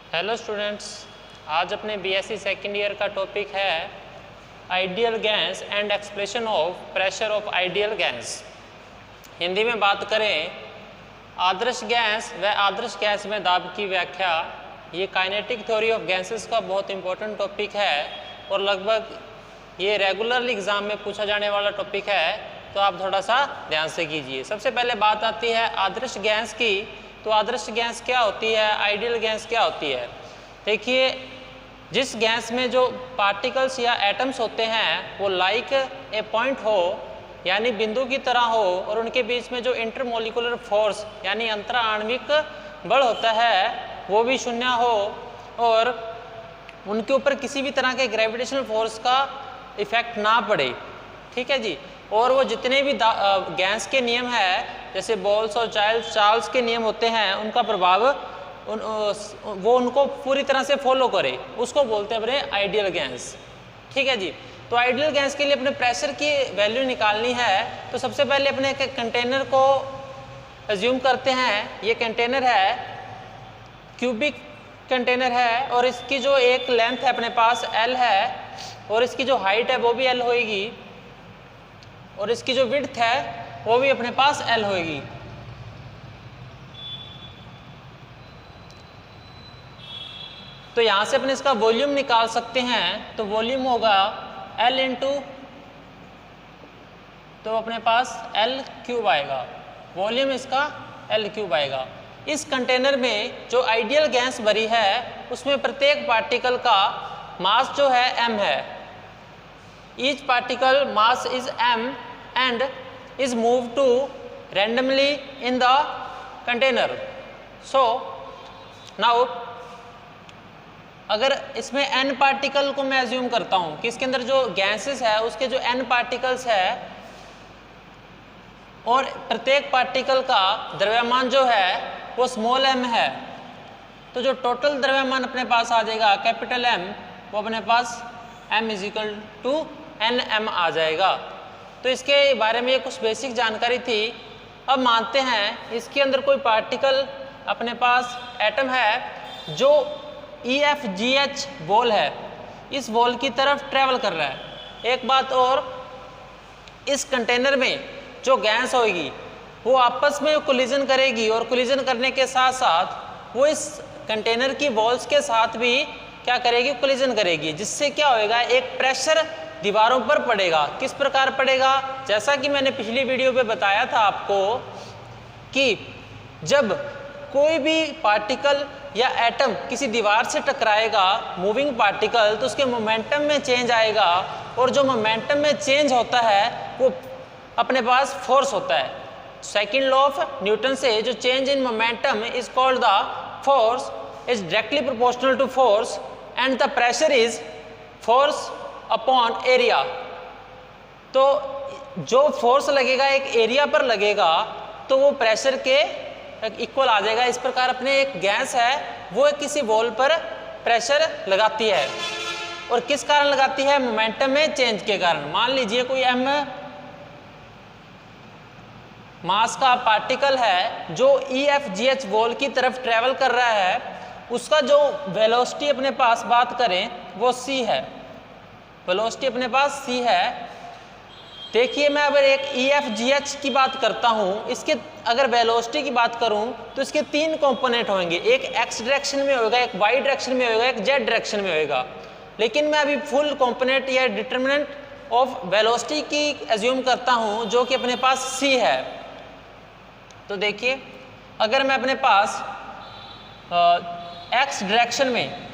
Hello students, आज अपने BSc second year का टॉपिक है ideal gas and expression of pressure of ideal gas. Hindi में बात करें आदर्श गैस व आदर्श गैस में दाब की व्याख्या। ये काइनेटिक थ्योरी ऑफ गैसेस का बहुत इंपॉर्टेंट टॉपिक है और लगभग ये रेगुलरली एग्जाम में पूछा जाने वाला टॉपिक है, तो आप थोड़ा सा ध्यान से कीजिए। सबसे पहले बात आती है आदर्श गैस की। तो आदर्श गैस क्या होती है, आइडियल गैस क्या होती है? देखिए, जिस गैस में जो पार्टिकल्स या एटम्स होते हैं वो लाइक ए पॉइंट हो, यानी बिंदु की तरह हो, और उनके बीच में जो इंटरमोलिकुलर फोर्स यानी अंतराण्विक बल होता है वो भी शून्य हो, और उनके ऊपर किसी भी तरह के ग्रेविटेशनल फोर्स का इफेक्ट ना पड़े। ठीक है जी। और वो जितने भी गैस के नियम है, जैसे बॉल्स और चार्ल्स के नियम होते हैं, उनका प्रभाव वो उनको पूरी तरह से फॉलो करे, उसको बोलते हैं अपने आइडियल गैस। ठीक है जी। तो आइडियल गैस के लिए अपने प्रेशर की वैल्यू निकालनी है। तो सबसे पहले अपने एक कंटेनर को एज्यूम करते हैं। ये कंटेनर है, क्यूबिक कंटेनर है, और इसकी जो एक लेंथ है अपने पास L है, और इसकी जो हाइट है वो भी L होएगी, और इसकी जो विड्थ है वो भी अपने पास L होएगी। तो यहाँ से अपने इसका वॉल्यूम निकाल सकते हैं। तो वॉल्यूम होगा L इंटू, तो अपने पास L क्यूब आएगा, वॉल्यूम इसका L क्यूब आएगा। इस कंटेनर में जो आइडियल गैस भरी है उसमें प्रत्येक पार्टिकल का मास जो है m है। Each particle mass is m and is moved to randomly in the container. So now अगर इसमें n पार्टिकल को मैं एज्यूम करता हूँ कि इसके अंदर जो गैसेस है उसके जो n पार्टिकल्स है, और प्रत्येक पार्टिकल का द्रव्यमान जो है वो स्मॉल m है, तो जो टोटल द्रव्यमान अपने पास आ जाएगा कैपिटल M, वो अपने पास m is equal to nm आ जाएगा। तो इसके बारे में कुछ बेसिक जानकारी थी। अब मानते हैं इसके अंदर कोई पार्टिकल अपने पास एटम है जो EFGH बॉल है, इस बॉल की तरफ ट्रेवल कर रहा है। एक बात और, इस कंटेनर में जो गैस होगी वो आपस में कोलिजन करेगी, और कोलिजन करने के साथ साथ वो इस कंटेनर की बॉल्स के साथ भी क्या करेगी, कोलिजन करेगी, जिससे क्या होएगा, एक प्रेशर दीवारों पर पड़ेगा। किस प्रकार पड़ेगा? जैसा कि मैंने पिछली वीडियो पे बताया था आपको कि जब कोई भी पार्टिकल या एटम किसी दीवार से टकराएगा, मूविंग पार्टिकल, तो उसके मोमेंटम में चेंज आएगा, और जो मोमेंटम में चेंज होता है वो अपने पास फोर्स होता है। सेकेंड लॉ ऑफ न्यूटन से जो change in momentum is called the force is directly proportional to force and the pressure is force upon area. तो जो फोर्स लगेगा एक एरिया पर लगेगा तो वो प्रेशर के इक्वल आ जाएगा। इस प्रकार अपने एक गैस है वो किसी बॉल पर प्रेशर लगाती है, और किस कारण लगाती है? मोमेंटम में चेंज के कारण। मान लीजिए कोई m मास का पार्टिकल है जो EFGH बॉल की तरफ ट्रेवल कर रहा है, उसका जो वेलोसिटी अपने पास बात करें वो c है, वेलोसिटी अपने पास c है। देखिए, मैं अगर एक EFGH की बात करता हूँ, इसके अगर वेलोसिटी की बात करूँ तो इसके तीन कंपोनेंट होंगे, एक x डायरेक्शन में होगा, एक y डायरेक्शन में होगा, एक z डायरेक्शन में होगा। लेकिन मैं अभी फुल कंपोनेंट या डिटरमिनेंट ऑफ वेलोसिटी की एज्यूम करता हूँ जो कि अपने पास c है। तो देखिए, अगर मैं अपने पास x डायरेक्शन में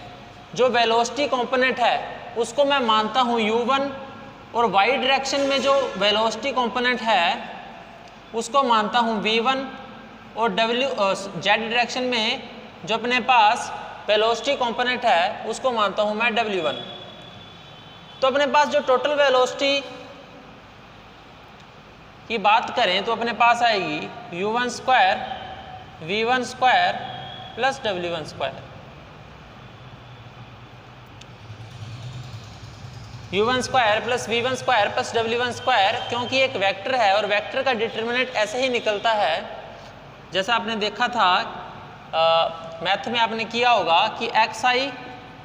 जो वेलोसिटी कंपोनेंट है उसको मैं मानता हूँ u1, और y डायरेक्शन में जो वेलोसिटी कंपोनेंट है उसको मानता हूँ v1, और z डायरेक्शन में जो अपने पास वेलोसिटी कंपोनेंट है उसको मानता हूँ मैं w1। तो अपने पास जो टोटल वेलोसिटी की बात करें तो अपने पास आएगी u1 square v1 square plus w1 square. u1 square plus v1 square plus w1 square, क्योंकि एक वेक्टर है और वेक्टर का डिटरमिनेंट ऐसे ही निकलता है जैसा आपने देखा था मैथ में आपने किया होगा कि एक्स आई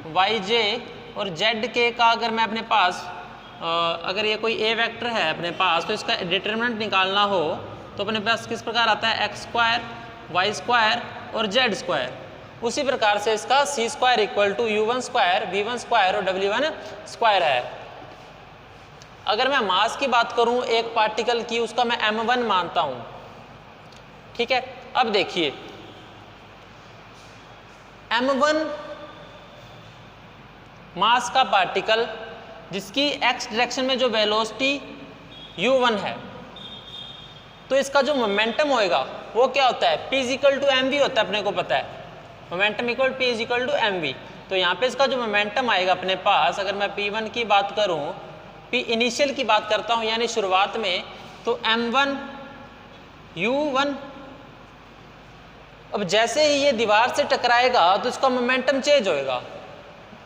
वाई जे और जेड के का अगर मैं अपने पास अगर ये कोई ए वेक्टर है अपने पास तो इसका डिटरमिनेंट निकालना हो तो अपने पास किस प्रकार आता है एक्स स्क्वायर वाई स्क्वायर और जेड स्क्वायर। उसी प्रकार से इसका C square equal to U one square V one square और डब्ल्यू वन स्क्वायर है। अगर मैं मास की बात करूं एक पार्टिकल की उसका मैं m1 मानता हूं, ठीक है। अब देखिए m1 मास का पार्टिकल जिसकी x डायरेक्शन में जो वेलोसिटी u1 है तो इसका जो मोमेंटम होएगा वो क्या होता है p इक्वल टू mv होता है, अपने को पता है momentum equal p equal to mv। तो यहाँ पे इसका जो मोमेंटम आएगा अपने पास अगर मैं p1 की बात करूँ p इनिशियल की बात करता हूँ यानी शुरुआत में तो m1 u1। अब जैसे ही ये दीवार से टकराएगा तो इसका मोमेंटम चेंज होएगा।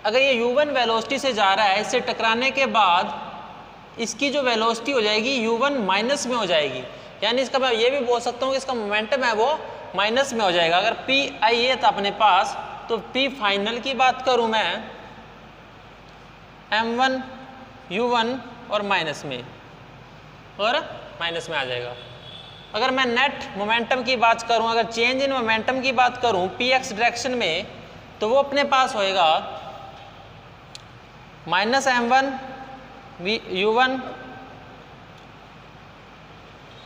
अगर ये u1 वेलोसिटी से जा रहा है इससे टकराने के बाद इसकी जो वेलोसिटी हो जाएगी u1 माइनस में हो जाएगी, यानी इसका मैं ये भी बोल सकता हूँ कि इसका मोमेंटम है वो माइनस में हो जाएगा। अगर पी आई ये था अपने पास तो पी फाइनल की बात करूँ मैं m1 u1 और माइनस में आ जाएगा। अगर मैं नेट मोमेंटम की बात करूं अगर चेंज इन मोमेंटम की बात करूं पी एक्स डायरेक्शन में तो वो अपने पास होएगा minus m1 u1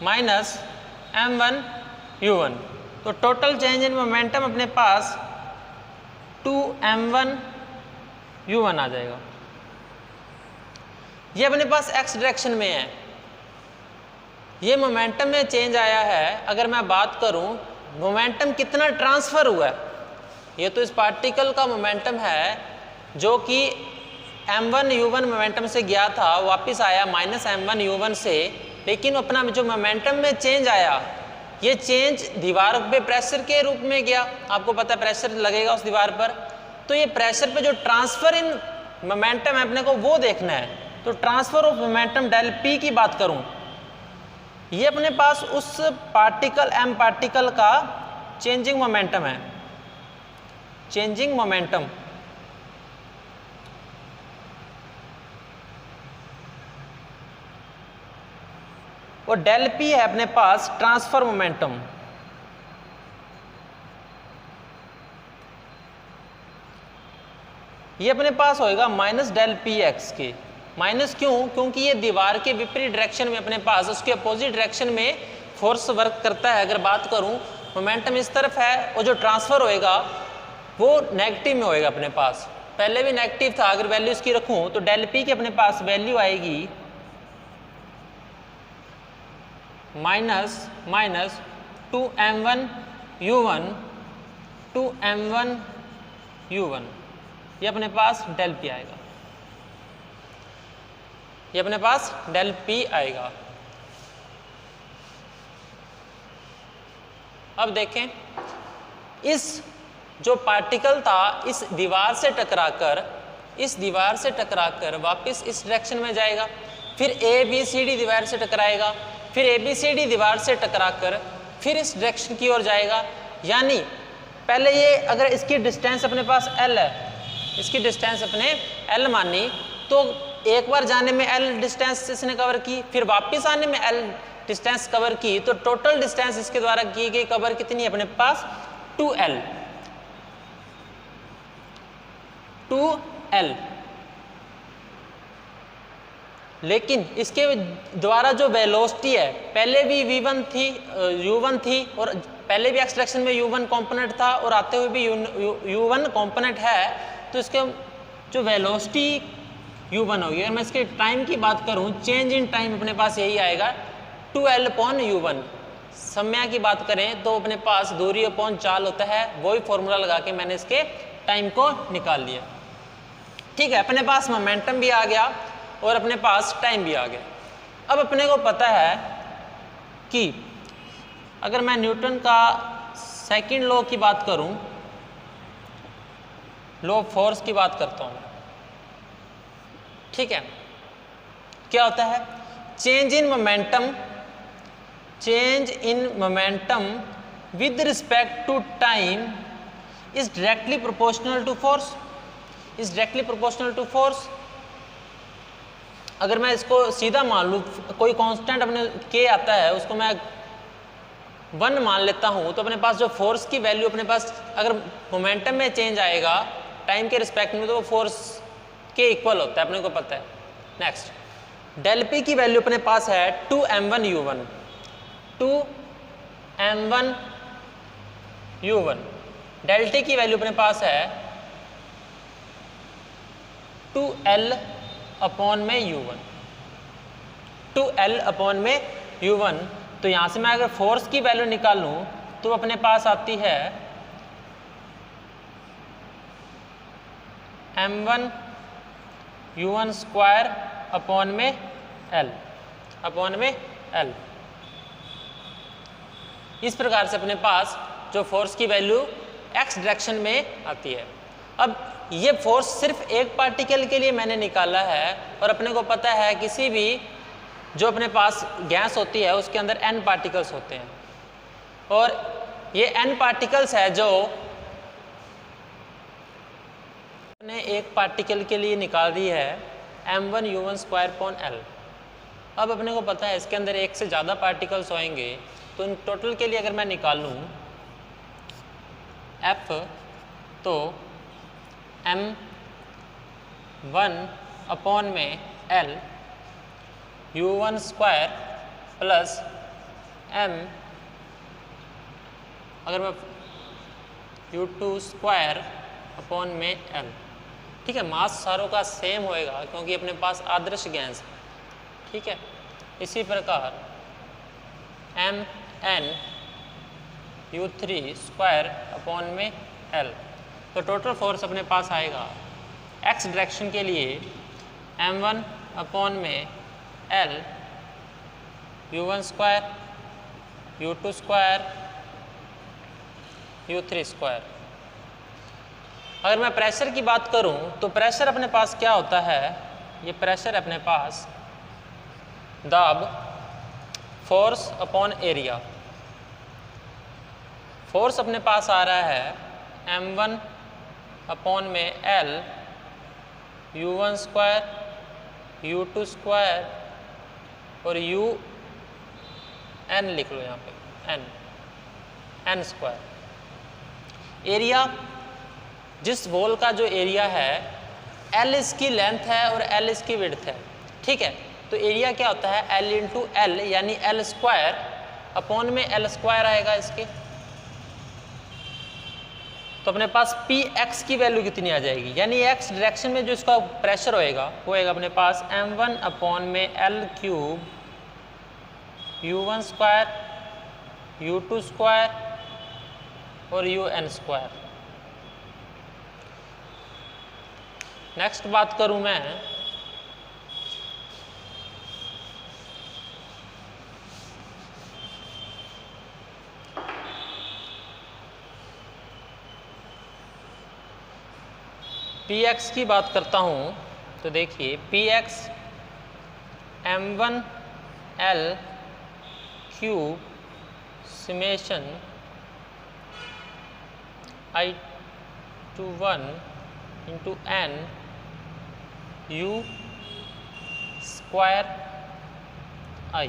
minus m1 u1। तो टोटल चेंज इन मोमेंटम अपने पास 2m1 u1 आ जाएगा। ये अपने पास x डायरेक्शन में है, ये मोमेंटम में चेंज आया है। अगर मैं बात करूं मोमेंटम कितना ट्रांसफ़र हुआ है, ये तो इस पार्टिकल का मोमेंटम है जो कि m1 u1 मोमेंटम से गया था वापस आया माइनस m1 u1 से, लेकिन अपना जो मोमेंटम में चेंज आया ये चेंज दीवार पे प्रेशर के रूप में गया। आपको पता है प्रेशर लगेगा उस दीवार पर, तो ये प्रेशर पे जो ट्रांसफ़र इन मोमेंटम है अपने को वो देखना है। तो transfer of momentum del p की बात करूं ये अपने पास उस पार्टिकल m पार्टिकल का चेंजिंग मोमेंटम है, चेंजिंग मोमेंटम। और डेल पी है अपने पास ट्रांसफर मोमेंटम। ये अपने पास होएगा माइनस डेल पी एक्स के। माइनस क्यों? क्योंकि ये दीवार के विपरीत डायरेक्शन में अपने पास उसके अपोजिट डायरेक्शन में फोर्स वर्क करता है। अगर बात करूं मोमेंटम इस तरफ है और जो ट्रांसफर होएगा वो नेगेटिव में होएगा अपने पास, पहले भी नेगेटिव था। अगर वैल्यू इसकी रखूं तो डेल पी की अपने पास वैल्यू आएगी minus 2m1 u1 2m1 u1। ये अपने पास डेल पी आएगा, ये अपने पास डेल पी आएगा। अब देखें इस जो पार्टिकल था इस दीवार से टकराकर वापस इस डायरेक्शन में जाएगा, फिर ए बी सी डी दीवार से टकराएगा, फिर ए बी सी डी दीवार से टकराकर फिर इस डायरेक्शन की ओर जाएगा। यानी पहले ये अगर इसकी डिस्टेंस अपने पास L है, इसकी डिस्टेंस अपने L मानी, तो एक बार जाने में L डिस्टेंस इसने कवर की, फिर वापस आने में L डिस्टेंस कवर की, तो टोटल डिस्टेंस इसके द्वारा की गई कवर कितनी है अपने पास 2L। लेकिन इसके द्वारा जो वेलोसिटी है पहले भी v1 थी u1 थी और पहले भी एक्स डायरेक्शन में u1 कंपोनेंट था और आते हुए भी u1 कंपोनेंट है, तो इसके जो वेलोसिटी u1 होगी। अगर मैं इसके टाइम की बात करूं चेंज इन टाइम अपने पास यही आएगा 2L/u1। समय की बात करें तो अपने पास दूरी अपॉन चाल होता है, वही फॉर्मूला लगा के मैंने इसके टाइम को निकाल लिया। ठीक है, अपने पास मोमेंटम भी आ गया और अपने पास टाइम भी आ गया। अब अपने को पता है कि अगर मैं न्यूटन का सेकंड लॉ की बात करूं, लॉ ऑफ फोर्स की बात करता हूं, ठीक है, क्या होता है change in momentum with respect to time is directly proportional to force, is directly proportional to force. अगर मैं इसको सीधा मान लूँ, कोई कांस्टेंट अपने के आता है उसको मैं 1 मान लेता हूँ, तो अपने पास जो फोर्स की वैल्यू अपने पास अगर मोमेंटम में चेंज आएगा टाइम के रिस्पेक्ट में, तो वो फोर्स के इक्वल होता है, अपने को पता है। नेक्स्ट, डेल पी की वैल्यू अपने पास है 2m1u1, 2m1u1। डेल टी की वैल्यू अपने पास है 2l/u1, 2l/u1। तो यहाँ से मैं अगर फोर्स की वैल्यू निकालूं तो अपने पास आती है m1u1² L। इस प्रकार से अपने पास जो फोर्स की वैल्यू x डायरेक्शन में आती है। अब ये फोर्स सिर्फ एक पार्टिकल के लिए मैंने निकाला है, और अपने को पता है किसी भी जो अपने पास गैस होती है उसके अंदर n पार्टिकल्स होते हैं, और ये n पार्टिकल्स है जो ने एक पार्टिकल के लिए निकाल दी है m1u1²L। अब अपने को पता है इसके अंदर एक से ज़्यादा पार्टिकल्स होंगे, तो इन टोटल के लिए अगर मैं निकालूं F, तो m1/L u1² प्लस m, अगर मैं u2²/L। ठीक है, मास सारों का सेम होएगा क्योंकि अपने पास आदर्श गैस है। ठीक है, इसी प्रकार mn u3²/L। तो टोटल फोर्स अपने पास आएगा x डायरेक्शन के लिए m1/L u1², u2², u3²। अगर मैं प्रेशर की बात करूं तो प्रेशर अपने पास क्या होता है, ये प्रेशर अपने पास दाब फोर्स अपॉन एरिया। फोर्स अपने पास आ रहा है m1/L u1², u2² और un लिख लो यहाँ पे n²। एरिया, जिस वॉल का जो एरिया है L इसकी लेंथ है और L इसकी विड्थ है। ठीक है, तो एरिया क्या होता है L × L, यानी L² अपॉन में L² आएगा इसके। तो अपने पास Px की वैल्यू कितनी आ जाएगी, यानी x डायरेक्शन में जो इसका प्रेशर होएगा वो होएगा अपने पास m1/L³ u1², u2² और un²। नेक्स्ट बात करूं मैं Px की बात करता हूं, तो देखिए Px m1L³ summation i/1 × n u²i।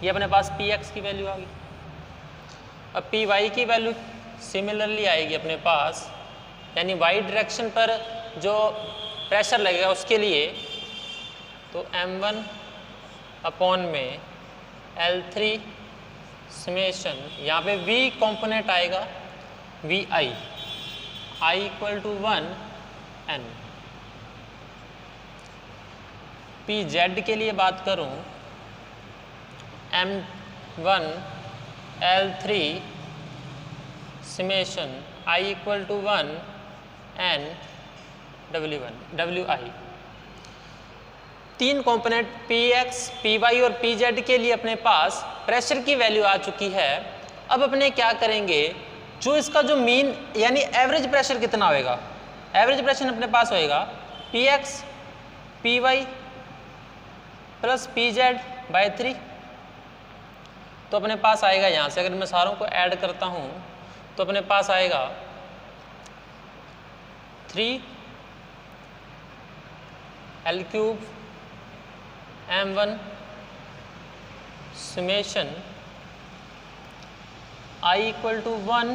ये अपने पास Px की वैल्यू आ गई। अब Py की वैल्यू सिमिलरली आएगी अपने पास, यानी वाई डायरेक्शन पर जो प्रेशर लगेगा उसके लिए, तो m1/L3 समेशन, यहाँ पे v कंपोनेंट आएगा vi, i = 1 n। pz के लिए बात करूं, m1L3 summation i = 1 n wi। तीन कंपोनेंट Px, Py और Pz के लिए अपने पास प्रेशर की वैल्यू आ चुकी है। अब अपने क्या करेंगे, जो इसका जो मीन यानी एवरेज प्रेशर कितना होएगा, एवरेज प्रेशर अपने पास होएगा Px Py + Pz/3। तो अपने पास आएगा यहाँ से, अगर मैं सारों को ऐड करता हूँ तो अपने पास आएगा 3 L cube M1 summation I equal to 1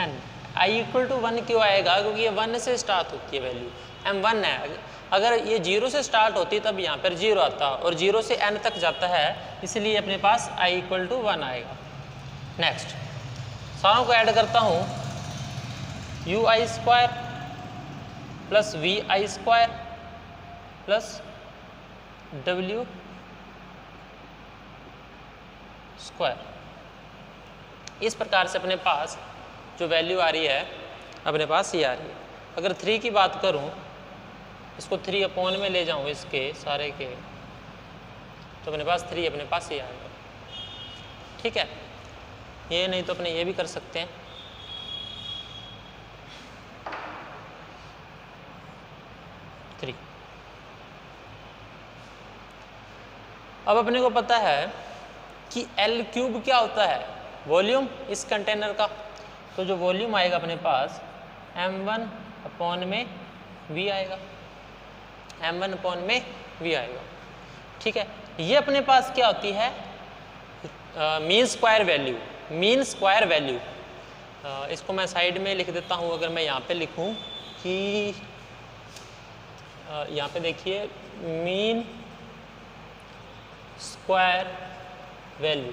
n। I equal to 1 क्यों आएगा? क्योंकि ये 1 से स्टार्ट होती है वैल्यू, M1 है। अगर ये 0 से स्टार्ट होती तब यहाँ पर 0 आता, और 0 से n तक जाता है, इसलिए अपने पास I इक्वल टू 1 आएगा। नेक्स्ट सारों को ऐड करता हूँ, UI square plus VI square plus W square. इस प्रकार से अपने पास जो वैल्यू आ रही है अपने पास ये आ रही है। अगर 3 की बात करूं, इसको 3 अपॉन में ले जाऊं इसके सारे के, तो अपने पास 3 अपने पास ये आएगा। ठीक है, ये नहीं तो अपने ये भी कर सकते हैं। अब अपने को पता है कि L क्यूब क्या होता है, वॉल्यूम इस कंटेनर का। तो जो वॉल्यूम आएगा अपने पास M1 अपॉन में V आएगा, M1 अपॉन में V आएगा। ठीक है, ये अपने पास क्या होती है, mean square value. Mean square value इसको मैं साइड में लिख देता हूँ। अगर मैं यहाँ पे लिखूँ कि यहाँ पे देखिए मीन स्क्वायर वैल्यू,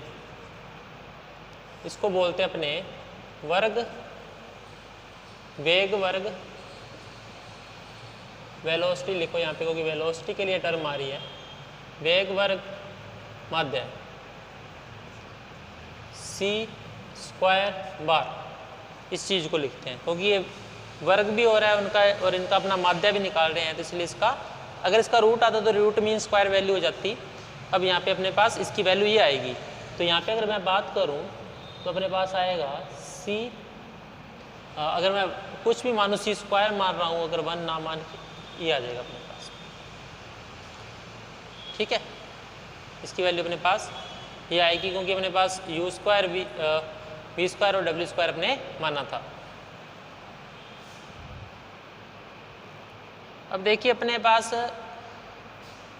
इसको बोलते हैं अपने वर्ग, वेग वर्ग, वेलोसिटी लिखो यहाँ पे क्योंकि वेलोसिटी के लिए टर्म आ रही है, वेग वर्ग माध्य सी स्क्वायर बार। इस चीज़ को लिखते हैं क्योंकि ये वर्ग भी हो रहा है उनका और इनका अपना माध्य भी निकाल रहे हैं, तो इसलिए इसका अगर इसका रूट आता तो रूट मीन स्क्वायर वैल्यू हो जाती। अब यहाँ पे अपने पास इसकी वैल्यू ये आएगी। तो यहाँ पे अगर मैं बात करूँ तो अपने पास आएगा सी, अगर मैं कुछ भी मानूँ सी स्क्वायर मान रहा हूँ, अगर 1 ना मान ये आ जाएगा अपने पास। ठीक है, इसकी वैल्यू अपने पास ये आएगी क्योंकि अपने पास यू स्क्वायर वी स्क्वायर और डब्ल्यू स्क्वायर अपने माना था। अब देखिए अपने पास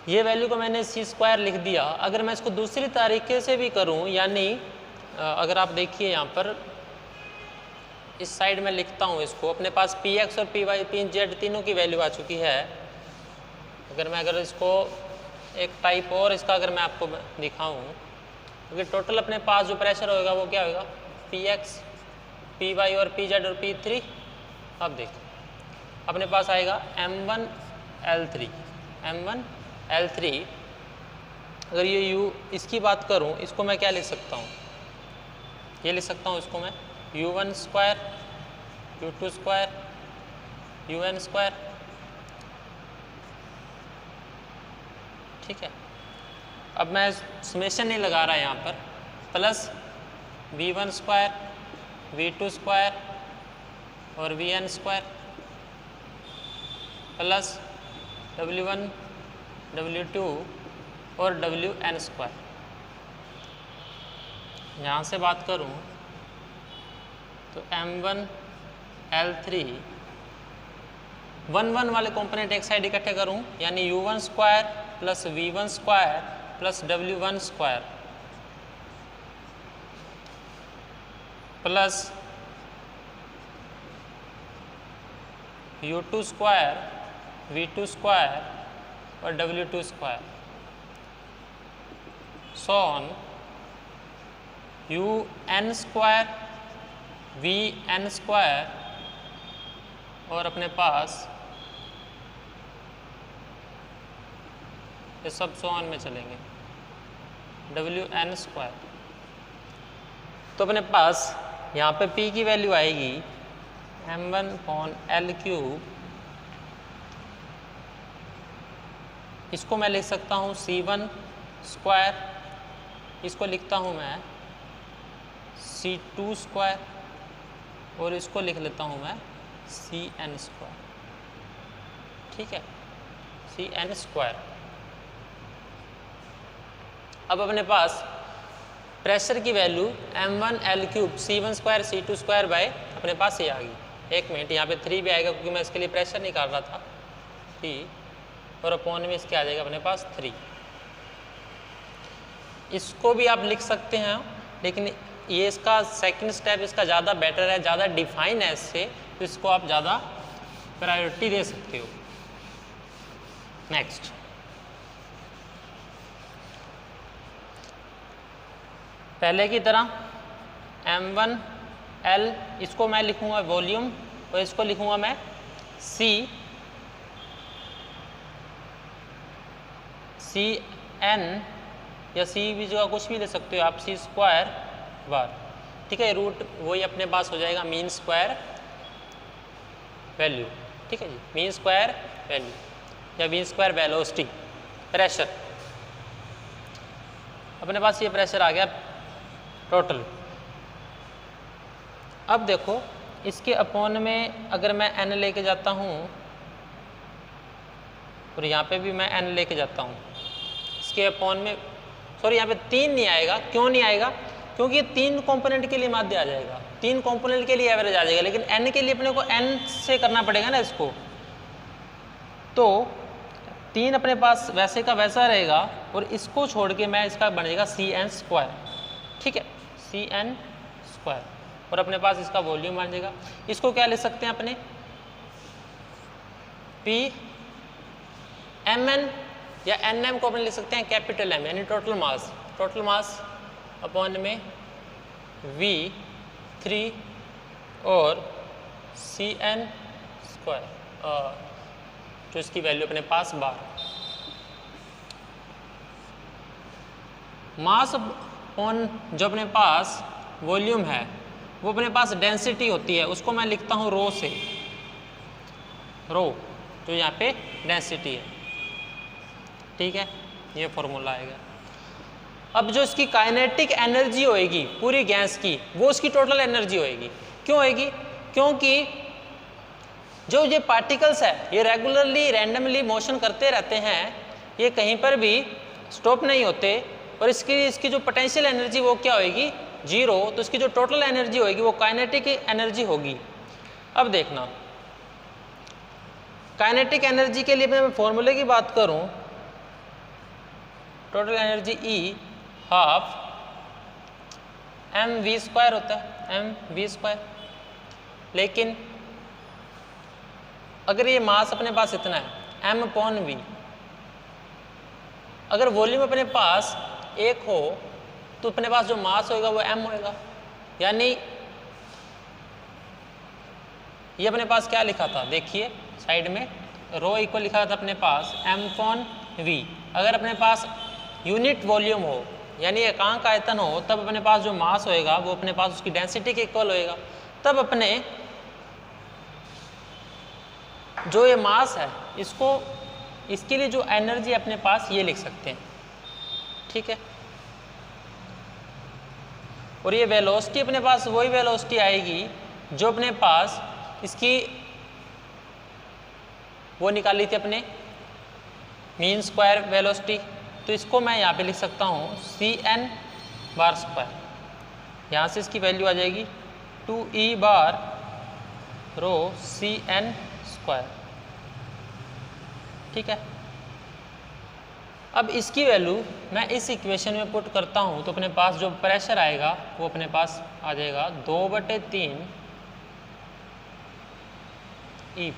ये वैल्यू को मैंने सी स्क्वायर लिख दिया। अगर मैं इसको दूसरी तरीके से भी करूं, यानी अगर आप देखिए यहाँ पर इस साइड में लिखता हूँ इसको, अपने पास पी एक्स और पी वाई पी जेड तीनों की वैल्यू आ चुकी है। अगर इसको एक टाइप और इसका अगर मैं आपको दिखाऊँ, क्योंकि टोटल अपने पास जो प्रेशर होगा वो क्या होगा, पी एक्स पी वाई और पी जेड और पी थ्री। अब देखिए अपने पास आएगा M1 L3 M1 L3। अगर ये U इसकी बात करूं, इसको मैं क्या लिख सकता हूं, ये लिख सकता हूं इसको मैं U1 square U2 square UN square. ठीक है, अब मैं समेशन नहीं लगा रहा यहाँ पर, plus V1 square V2 square और VN square plus W1 W2 और WN स्क्वायर। यहाँ से बात करूँ तो M1 L3 1 वाले कंपोनेंट एक साइड इकट्ठे करूँ, यानी U1 square plus V1 square plus W1 square plus U2 square V2 square और W2 स्क्वायर सॉन UN स्क्वायर VN स्क्वायर और अपने पास ये सब सॉन में चलेंगे WN स्क्वायर। तो अपने पास यहाँ पे P की वैल्यू आएगी M1/L3। इसको मैं लिख सकता हूँ C1 स्क्वायर, इसको लिखता हूँ मैं C2 स्क्वायर और इसको लिख लेता हूँ मैं CN स्क्वायर। ठीक है, CN स्क्वायर। अब अपने पास प्रेशर की value m1L³ C1² C2² by अपने पास ये आ गई। एक मिनट, यहाँ पे 3 भी आएगा क्योंकि मैं इसके लिए प्रेशर निकाल रहा था 3 और अपॉन में इसके आ जाएगा अपने पास 3। इसको भी आप लिख सकते हैं, लेकिन ये इसका सेकंड स्टेप इसका ज़्यादा बेटर है, ज़्यादा डिफाइन है इससे, तो इसको आप ज़्यादा प्रायोरिटी दे सकते हो। नेक्स्ट, पहले की तरह m1L इसको मैं लिखूंगा वॉल्यूम और इसको लिखूंगा मैं CN या C भी जो कुछ भी ले सकते हो आप, C² बार, ठीक है। रूट वही अपने पास हो जाएगा मीन स्क्वायर वैल्यू, ठीक है जी, मीन स्क्वायर वैल्यू या मीन स्क्वायर वेलोसिटी प्रेशर। अपने पास ये प्रेशर आ गया टोटल। अब देखो इसके अपॉन में अगर मैं n लेके जाता हूँ और यहाँ पे भी मैं n लेके जाता हूँ, इसके अपॉन में सॉरी यहाँ पे 3 नहीं आएगा। क्यों नहीं आएगा? क्योंकि ये 3 कंपोनेंट के लिए माध्य आ जाएगा, 3 कंपोनेंट के लिए एवरेज आ जाएगा, लेकिन n के लिए अपने को n से करना पड़ेगा ना इसको। तो 3 अपने पास वैसे का वैसा रहेगा और इसको छोड़ के मैं इसका बनेगा CN², ठीक है, CN² और अपने पास इसका वॉल्यूम बन जाएगा। इसको क्या ले सकते हैं अपने Pmn या Nm को अपने लिख सकते हैं कैपिटल M यानी टोटल मास अपॉन में V3 और CN² जो इसकी वैल्यू अपने पास बार। मास अपॉन जो अपने पास वॉल्यूम है वो अपने पास डेंसिटी होती है, उसको मैं लिखता हूँ रो से, रो जो यहाँ पे डेंसिटी है, ठीक है, ये फॉर्मूला आएगा। अब जो इसकी काइनेटिक एनर्जी होएगी पूरी गैस की, वो उसकी टोटल एनर्जी होएगी। क्यों होएगी? क्योंकि जो ये पार्टिकल्स है ये रेगुलरली रैंडमली मोशन करते रहते हैं, ये कहीं पर भी स्टॉप नहीं होते और इसकी जो पोटेंशियल एनर्जी वो क्या होएगी? 0। तो इसकी जो टोटल एनर्जी होएगी वो काइनेटिक एनर्जी होगी। अब देखना, काइनेटिक एनर्जी के लिए मैं फॉर्मूले की बात करूं, total energy E half mv² होता है, mv²। लेकिन अगर ये मास अपने पास इतना है m/v, अगर वॉल्यूम अपने पास 1 हो तो अपने पास जो मास होएगा वो m होएगा। यानी ये अपने पास क्या लिखा था, देखिए साइड में रो इक्वल लिखा था अपने पास m/v। अगर अपने पास यूनिट वॉल्यूम हो यानी एकांक आयतन हो तब अपने पास जो मास होएगा वो अपने पास उसकी डेंसिटी के इक्वल होएगा। तब अपने जो ये मास है इसको, इसके लिए जो एनर्जी अपने पास ये लिख सकते हैं, ठीक है। और ये वेलोसिटी अपने पास वही वेलोसिटी आएगी जो अपने पास इसकी वो निकाली थी अपने मीन स्क्वायर वेलोसिटी। तो इसको मैं यहाँ पे लिख सकता हूँ CN²। यहाँ से इसकी वैल्यू आ जाएगी 2E बार रो CN², ठीक है। अब इसकी वैल्यू मैं इस इक्वेशन में पुट करता हूँ तो अपने पास जो प्रेशर आएगा वो अपने पास आ जाएगा 2/3 E,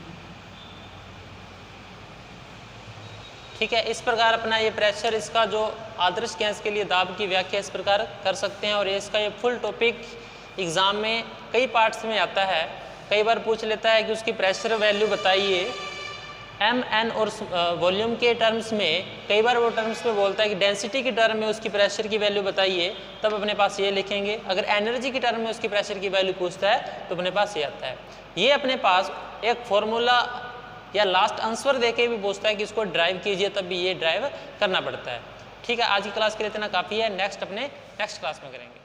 ठीक है। इस प्रकार अपना ये प्रेशर, इसका जो आदर्श गैस के लिए दाब की व्याख्या इस प्रकार कर सकते हैं। और ये इसका ये फुल टॉपिक एग्ज़ाम में कई पार्ट्स में आता है, कई बार पूछ लेता है कि उसकी प्रेशर वैल्यू बताइए mn और वॉल्यूम के टर्म्स में। कई बार वो टर्म्स में बोलता है कि डेंसिटी के टर्म में उसकी प्रेशर की वैल्यू बताइए, तब अपने पास ये लिखेंगे। अगर एनर्जी के टर्म में उसकी प्रेशर की वैल्यू पूछता है तो अपने पास ये आता है। ये अपने पास एक फॉर्मूला या लास्ट आंसर देके भी पूछता है कि इसको ड्राइव कीजिए, तब भी ये ड्राइव करना पड़ता है, ठीक है। आज की क्लास के लिए इतना काफ़ी है, नेक्स्ट अपने नेक्स्ट क्लास में करेंगे।